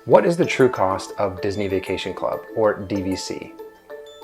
What is the true cost of Disney Vacation Club, or DVC?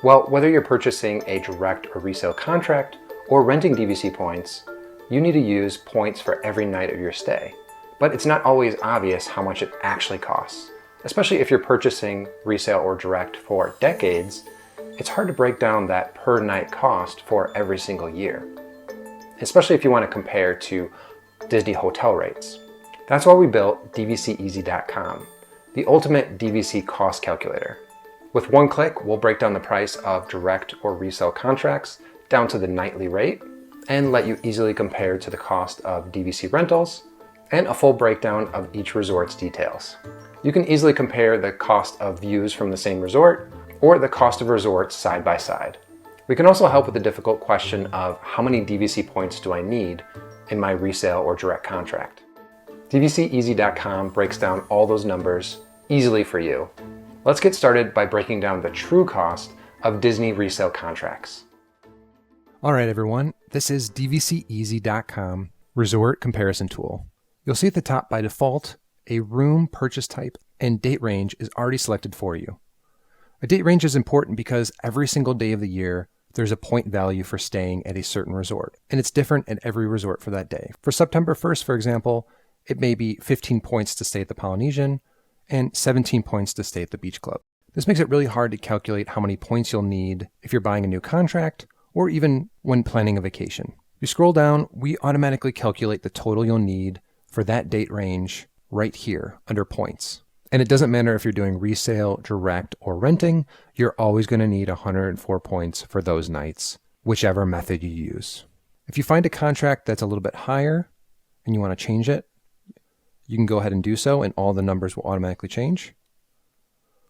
Well, whether you're purchasing a direct or resale contract or renting DVC points, you need to use points for every night of your stay. But it's not always obvious how much it actually costs. Especially if you're purchasing resale or direct for decades, it's hard to break down that per night cost for every single year. Especially if you want to compare to Disney hotel rates. That's why we built DVCeasy.com, the ultimate DVC cost calculator. With one click, we'll break down the price of direct or resale contracts down to the nightly rate and let you easily compare to the cost of DVC rentals and a full breakdown of each resort's details. You can easily compare the cost of views from the same resort or the cost of resorts side by side. We can also help with the difficult question of how many DVC points do I need in my resale or direct contract. DVCeasy.com breaks down all those numbers easily for you. Let's get started by breaking down the true cost of Disney resale contracts. All right, everyone, this is DVCeasy.com resort comparison tool. You'll see at the top by default, a room purchase type and date range is already selected for you. A date range is important because every single day of the year, there's a point value for staying at a certain resort, and it's different at every resort for that day. For September 1st, for example, it may be 15 points to stay at the Polynesian and 17 points to stay at the Beach Club. This makes it really hard to calculate how many points you'll need if you're buying a new contract or even when planning a vacation. If you scroll down, we automatically calculate the total you'll need for that date range right here under points. And it doesn't matter if you're doing resale, direct, or renting, you're always going to need 104 points for those nights, whichever method you use. If you find a contract that's a little bit higher and you want to change it, you can go ahead and do so and all the numbers will automatically change.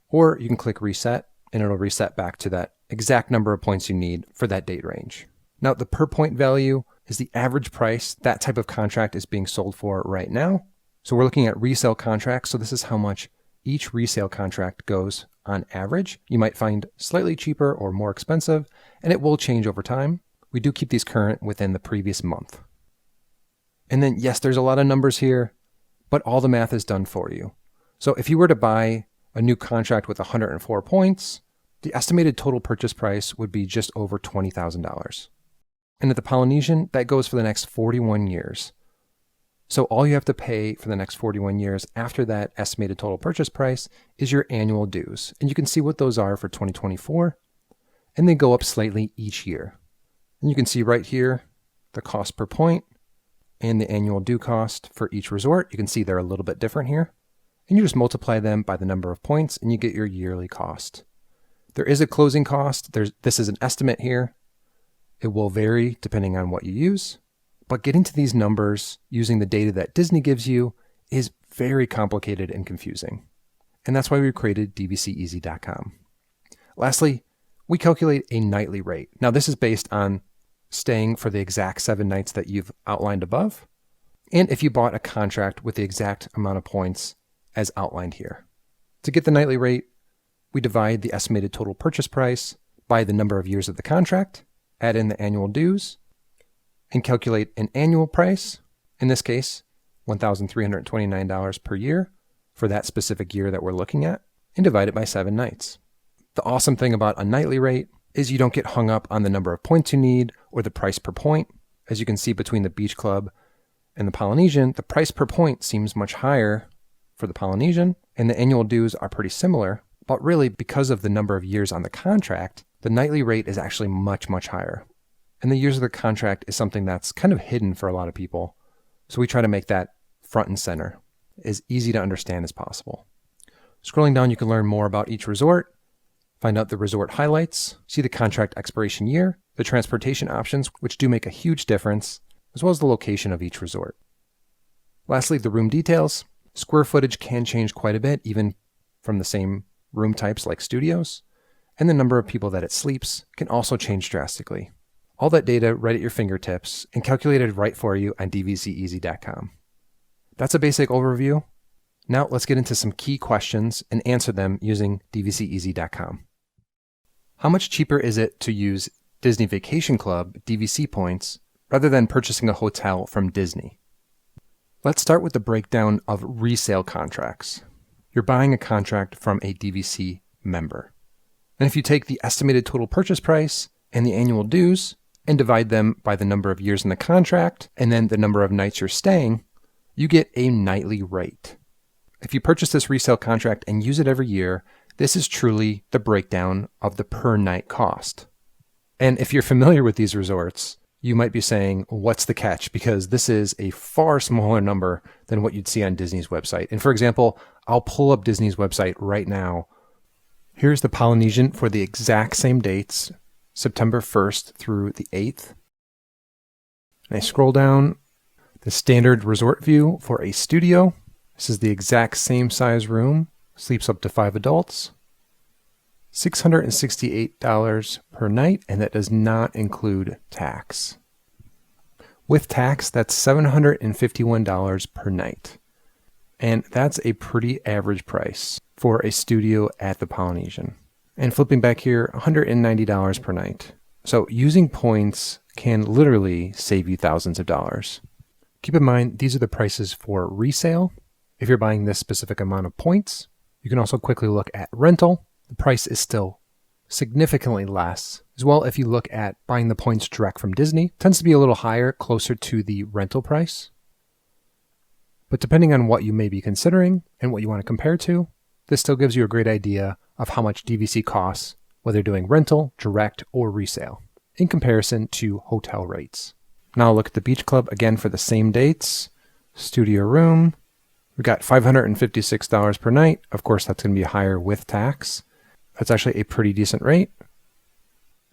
Or you can click reset and it'll reset back to that exact number of points you need for that date range. Now, the per point value is the average price that type of contract is being sold for right now. So we're looking at resale contracts. So this is how much each resale contract goes on average. You might find slightly cheaper or more expensive, and it will change over time. We do keep these current within the previous month. And then, yes, there's a lot of numbers here, but all the math is done for you. So if you were to buy a new contract with 104 points, the estimated total purchase price would be just over $20,000. And at the Polynesian, that goes for the next 41 years. So all you have to pay for the next 41 years after that estimated total purchase price is your annual dues. And you can see what those are for 2024, and they go up slightly each year. And you can see right here, the cost per point and the annual due cost for each resort. You can see they're a little bit different here. And you just multiply them by the number of points and you get your yearly cost. There is a closing cost. This is an estimate here. It will vary depending on what you use. But getting to these numbers using the data that Disney gives you is very complicated and confusing. And that's why we created DVCeasy.com. Lastly, we calculate a nightly rate. Now this is based on staying for the exact 7 nights that you've outlined above, and if you bought a contract with the exact amount of points as outlined here. To get the nightly rate, we divide the estimated total purchase price by the number of years of the contract, add in the annual dues, and calculate an annual price, in this case, $1,329 per year for that specific year that we're looking at, and divide it by 7 nights. The awesome thing about a nightly rate is you don't get hung up on the number of points you need or the price per point. As you can see between the Beach Club and the Polynesian, the price per point seems much higher for the Polynesian, and the annual dues are pretty similar. But really, because of the number of years on the contract, the nightly rate is actually much, much higher. And the years of the contract is something that's kind of hidden for a lot of people. So we try to make that front and center, as easy to understand as possible. Scrolling down, you can learn more about each resort, find out the resort highlights, see the contract expiration year, the transportation options, which do make a huge difference, as well as the location of each resort. Lastly, the room details. Square footage can change quite a bit, even from the same room types like studios, and the number of people that it sleeps can also change drastically. All that data right at your fingertips and calculated right for you on DVCeasy.com. That's a basic overview. Now let's get into some key questions and answer them using DVCeasy.com. How much cheaper is it to use Disney Vacation Club DVC points rather than purchasing a hotel from Disney? Let's start with the breakdown of resale contracts. you're buying a contract from a DVC member. And if you take the estimated total purchase price and the annual dues and divide them by the number of years in the contract and then the number of nights you're staying, you get a nightly rate. If you purchase this resale contract and use it every year, this is truly the breakdown of the per night cost. And if you're familiar with these resorts, you might be saying, what's the catch? Because this is a far smaller number than what you'd see on Disney's website. And for example, I'll pull up Disney's website right now. Here's the Polynesian for the exact same dates, September 1st through the 8th. And I scroll down the standard resort view for a studio. This is the exact same size room, sleeps up to 5 adults. $668 per night, and that does not include tax. With tax, that's $751 per night. And that's a pretty average price for a studio at the Polynesian. And flipping back here, $190 per night. So using points can literally save you thousands of dollars. Keep in mind, these are the prices for resale. If you're buying this specific amount of points, you can also quickly look at rental. The price is still significantly less. As well, if you look at buying the points direct from Disney, it tends to be a little higher, closer to the rental price. But depending on what you may be considering and what you want to compare to, this still gives you a great idea of how much DVC costs, whether doing rental, direct, or resale, in comparison to hotel rates. Now look at the beach club again for the same dates. Studio room, we got $556 per night. Of course, that's going to be higher with tax. That's actually a pretty decent rate.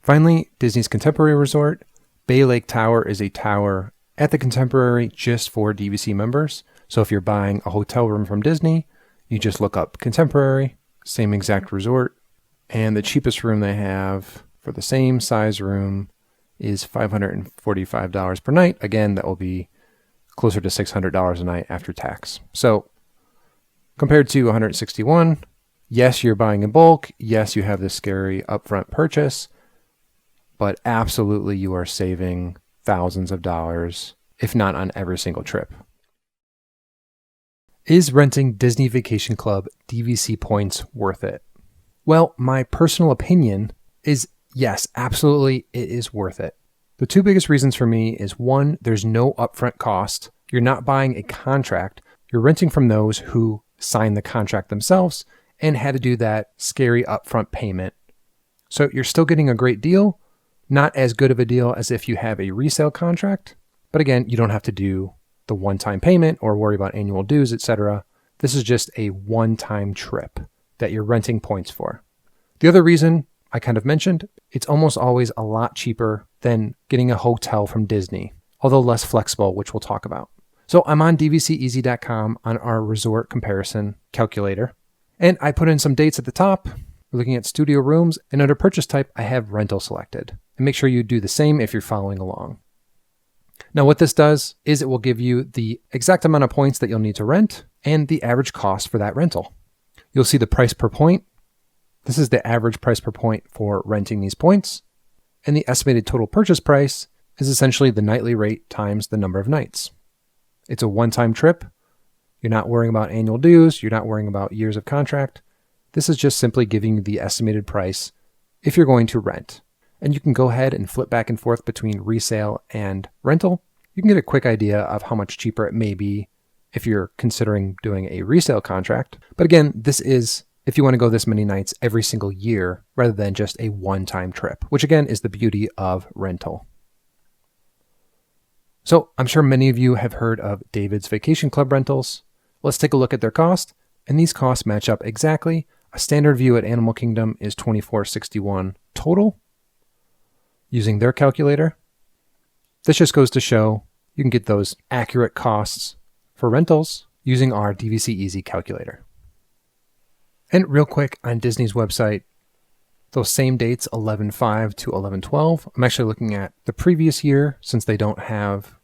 Finally, Disney's Contemporary Resort. Bay Lake Tower is a tower at the Contemporary just for DVC members. So if you're buying a hotel room from Disney, you just look up Contemporary, same exact resort. And the cheapest room they have for the same size room is $545 per night. Again, that will be closer to $600 a night after tax. So compared to $161, yes, you're buying in bulk. Yes, you have this scary upfront purchase, but absolutely you are saving thousands of dollars, if not on every single trip. Is renting Disney Vacation Club DVC points worth it? Well, my personal opinion is yes, absolutely it is worth it. The two biggest reasons for me is one, there's no upfront cost. You're not buying a contract. You're renting from those who signed the contract themselves and had to do that scary upfront payment. So you're still getting a great deal, not as good of a deal as if you have a resale contract. But again, you don't have to do the one-time payment or worry about annual dues, etc. This is just a one-time trip that you're renting points for. The other reason I kind of mentioned, it's almost always a lot cheaper than getting a hotel from Disney, although less flexible, which we'll talk about. So I'm on DVCeasy.com on our resort comparison calculator, and I put in some dates at the top. We're looking at studio rooms, and under purchase type, I have rental selected. And make sure you do the same if you're following along. Now what this does is it will give you the exact amount of points that you'll need to rent and the average cost for that rental. You'll see the price per point. This is the average price per point for renting these points. And the estimated total purchase price is essentially the nightly rate times the number of nights. It's a one-time trip. You're not worrying about annual dues. You're not worrying about years of contract. This is just simply giving you the estimated price if you're going to rent. And you can go ahead and flip back and forth between resale and rental. You can get a quick idea of how much cheaper it may be if you're considering doing a resale contract. But again, this is if you want to go this many nights every single year rather than just a one-time trip, which again is the beauty of rental. So I'm sure many of you have heard of David's Vacation Club rentals. Let's take a look at their cost. And these costs match up exactly. A standard view at Animal Kingdom is $24.61 total using their calculator. This just goes to show you can get those accurate costs for rentals using our DVC Easy calculator. And real quick on Disney's website, those same dates, 11/5 to 11/12. I'm actually looking at the previous year since they don't have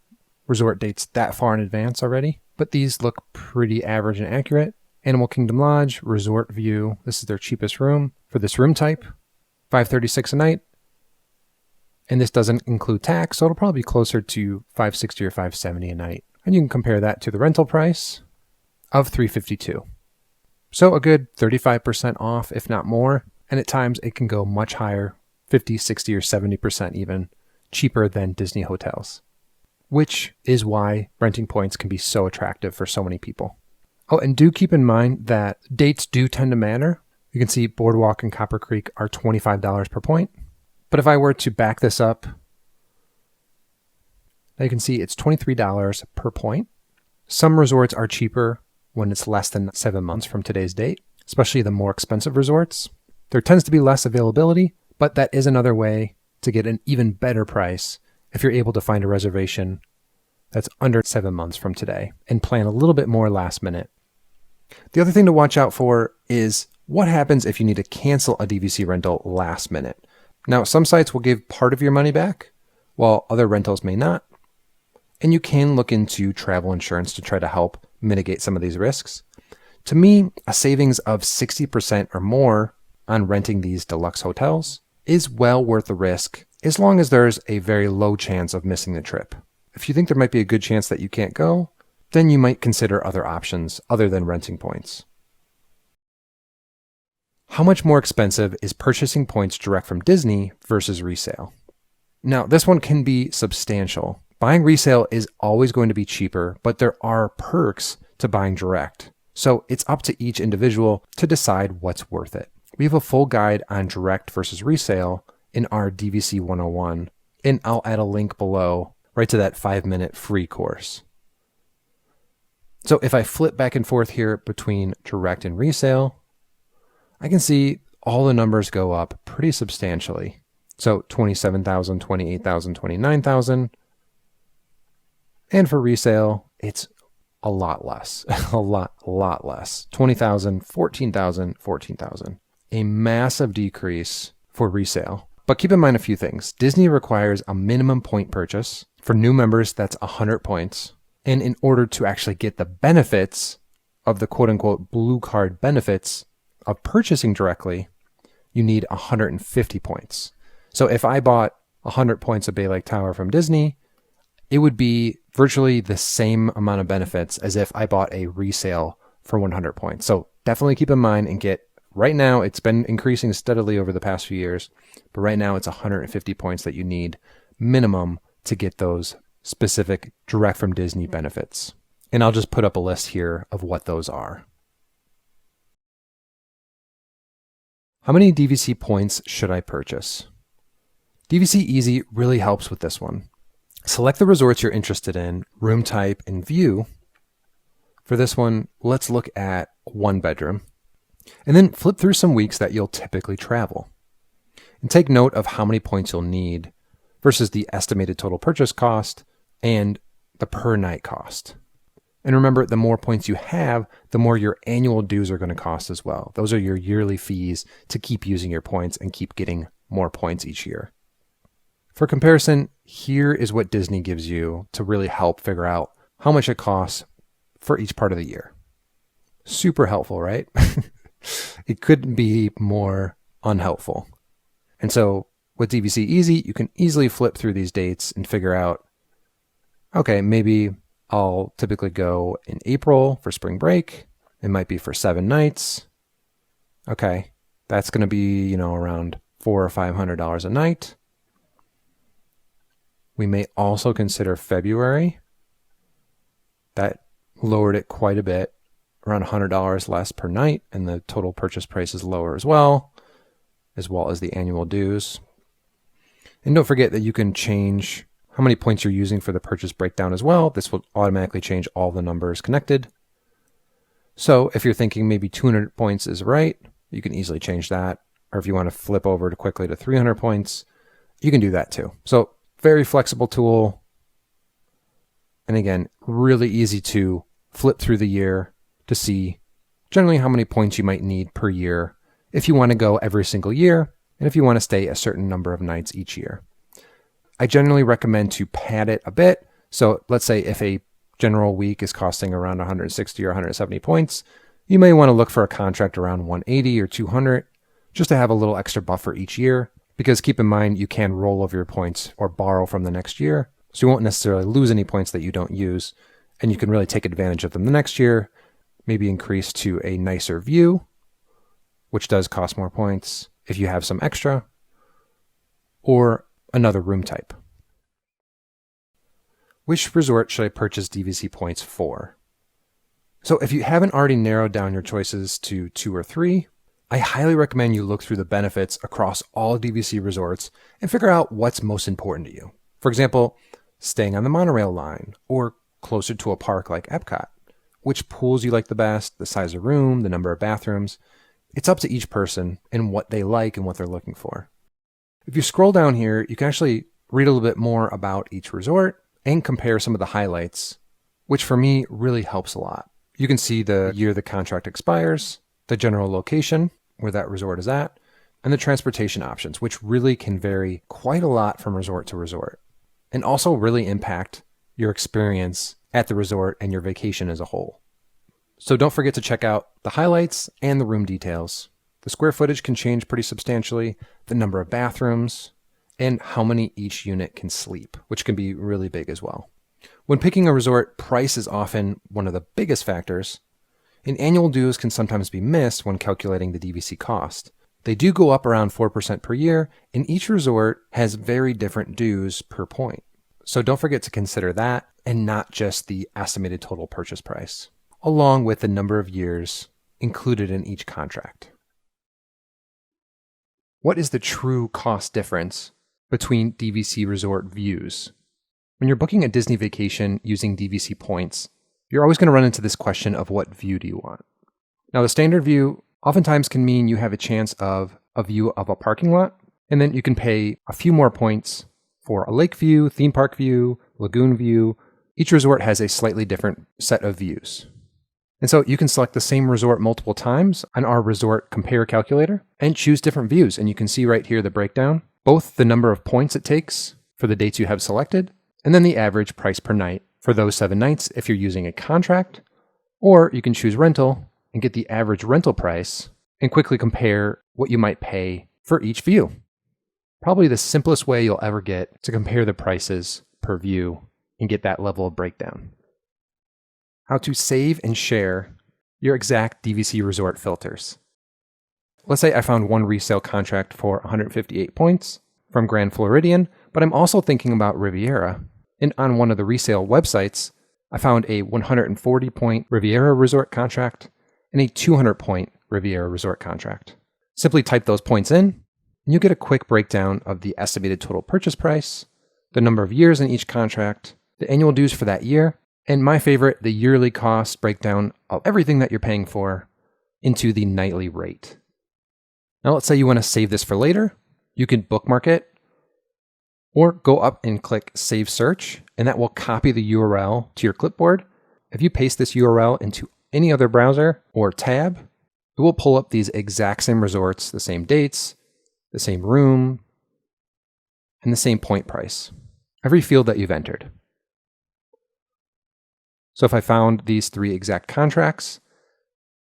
resort dates that far in advance already, but these look pretty average and accurate. Animal Kingdom Lodge, Resort View. This is their cheapest room for this room type, $536 a night. And this doesn't include tax, so it'll probably be closer to $560 or $570 a night. And you can compare that to the rental price of $352. So a good 35% off, if not more. And at times it can go much higher, 50, 60, or 70% even, cheaper than Disney hotels, which is why renting points can be so attractive for so many people. Oh, and do keep in mind that dates do tend to matter. You can see Boardwalk and Copper Creek are $25 per point. But if I were to back this up, now you can see it's $23 per point. Some resorts are cheaper when it's less than 7 months from today's date, especially the more expensive resorts. There tends to be less availability, but that is another way to get an even better price if you're able to find a reservation that's under 7 months from today and plan a little bit more last minute. The other thing to watch out for is what happens if you need to cancel a DVC rental last minute. Now, some sites will give part of your money back, while other rentals may not. And you can look into travel insurance to try to help mitigate some of these risks. To me, a savings of 60% or more on renting these deluxe hotels is well worth the risk, as long as there's a very low chance of missing the trip. If you think there might be a good chance that you can't go, then you might consider other options other than renting points. How much more expensive is purchasing points direct from Disney versus resale? Now, this one can be substantial. Buying resale is always going to be cheaper, but there are perks to buying direct. So it's up to each individual to decide what's worth it. We have a full guide on direct versus resale in our DVC 101, and I'll add a link below right to that 5-minute free course. So if I flip back and forth here between direct and resale, I can see all the numbers go up pretty substantially. So 27,000, 28,000, 29,000. And for resale, it's a lot less, a lot less. 20,000, 14,000, 14,000. A massive decrease for resale. But keep in mind a few things. Disney requires a minimum point purchase. For new members, that's 100 points. And in order to actually get the benefits of the quote unquote blue card benefits of purchasing directly, you need 150 points. So if I bought 100 points of Bay Lake Tower from Disney, it would be virtually the same amount of benefits as if I bought a resale for 100 points. So definitely keep in mind and get, right now, it's been increasing steadily over the past few years, but right now it's 150 points that you need minimum to get those specific direct from Disney benefits. And I'll just put up a list here of what those are. How many DVC points should I purchase? DVC Easy really helps with this one. Select the resorts you're interested in, room type, and view. For this one, let's look at 1 bedroom. And then flip through some weeks that you'll typically travel. And take note of how many points you'll need versus the estimated total purchase cost and the per night cost. And remember, the more points you have, the more your annual dues are going to cost as well. Those are your yearly fees to keep using your points and keep getting more points each year. For comparison, here is what Disney gives you to really help figure out how much it costs for each part of the year. Super helpful, right? It couldn't be more unhelpful. And so with DVC Easy, you can easily flip through these dates and figure out, okay, maybe I'll typically go in April for spring break. It might be for 7 nights. Okay, that's going to be, around $400 or $500 a night. We may also consider February. That lowered it quite a bit, around $100 less per night, and the total purchase price is lower as well as the annual dues. And don't forget that you can change how many points you're using for the purchase breakdown as well. This will automatically change all the numbers connected. So if you're thinking maybe 200 points is right, you can easily change that. Or if you want to flip over quickly to 300 points, you can do that too. So very flexible tool. And again, really easy to flip through the year to see generally how many points you might need per year if you want to go every single year and if you want to stay a certain number of nights each year. I generally recommend to pad it a bit. So let's say if a general week is costing around 160 or 170 points, you may want to look for a contract around 180 or 200 just to have a little extra buffer each year. Because keep in mind, you can roll over your points or borrow from the next year. So you won't necessarily lose any points that you don't use. And you can really take advantage of them the next year. maybe increase to a nicer view, which does cost more points if you have some extra, or another room type. Which resort should I purchase DVC points for? So if you haven't already narrowed down your choices to 2 or 3, I highly recommend you look through the benefits across all DVC resorts and figure out what's most important to you. For example, staying on the monorail line or closer to a park like Epcot. Which pools you like the best, the size of room, the number of bathrooms. It's up to each person and what they like and what they're looking for. If you scroll down here, you can actually read a little bit more about each resort and compare some of the highlights, which for me really helps a lot. You can see the year the contract expires, the general location where that resort is at, and the transportation options, which really can vary quite a lot from resort to resort, and also really impact your experience at the resort and your vacation as a whole. So don't forget to check out the highlights and the room details. The square footage can change pretty substantially, the number of bathrooms, and how many each unit can sleep, which can be really big as well. When picking a resort, price is often one of the biggest factors, and annual dues can sometimes be missed when calculating the DVC cost. They do go up around 4% per year, and each resort has very different dues per point. So don't forget to consider that and not just the estimated total purchase price, along with the number of years included in each contract. What is the true cost difference between DVC resort views? When you're booking a Disney vacation using DVC points, you're always going to run into this question of what view do you want? Now, the standard view oftentimes can mean you have a chance of a view of a parking lot, and then you can pay a few more points for a lake view, theme park view, lagoon view. Each resort has a slightly different set of views. And so you can select the same resort multiple times on our resort compare calculator and choose different views. And you can see right here the breakdown, both the number of points it takes for the dates you have selected, and then the average price per night for those 7 nights if you're using a contract, or you can choose rental and get the average rental price and quickly compare what you might pay for each view. Probably the simplest way you'll ever get to compare the prices per view and get that level of breakdown. How to save and share your exact DVC resort filters. Let's say I found one resale contract for 158 points from Grand Floridian, but I'm also thinking about Riviera. And on one of the resale websites, I found a 140-point Riviera resort contract and a 200-point Riviera resort contract. Simply type those points in, and you get a quick breakdown of the estimated total purchase price, the number of years in each contract, the annual dues for that year, and my favorite, the yearly cost breakdown of everything that you're paying for into the nightly rate. Now, let's say you want to save this for later. You can bookmark it or go up and click Save Search, and that will copy the URL to your clipboard. If you paste this URL into any other browser or tab, it will pull up these exact same resorts, the same dates, the same room, and the same point price, every field that you've entered. So if I found these 3 exact contracts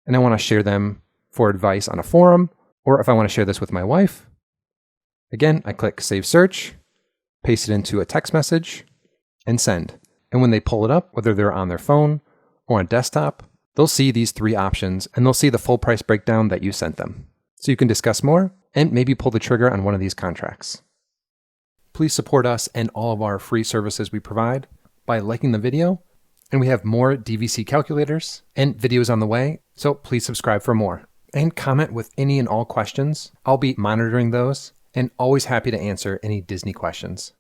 and I want to share them for advice on a forum, or if I want to share this with my wife, again, I click Save Search, paste it into a text message, and send. And when they pull it up, whether they're on their phone or on desktop, they'll see these 3 options and they'll see the full price breakdown that you sent them. So you can discuss more and maybe pull the trigger on one of these contracts. Please support us and all of our free services we provide by liking the video. And we have more DVC calculators and videos on the way, so please subscribe for more. And comment with any and all questions. I'll be monitoring those and always happy to answer any Disney questions.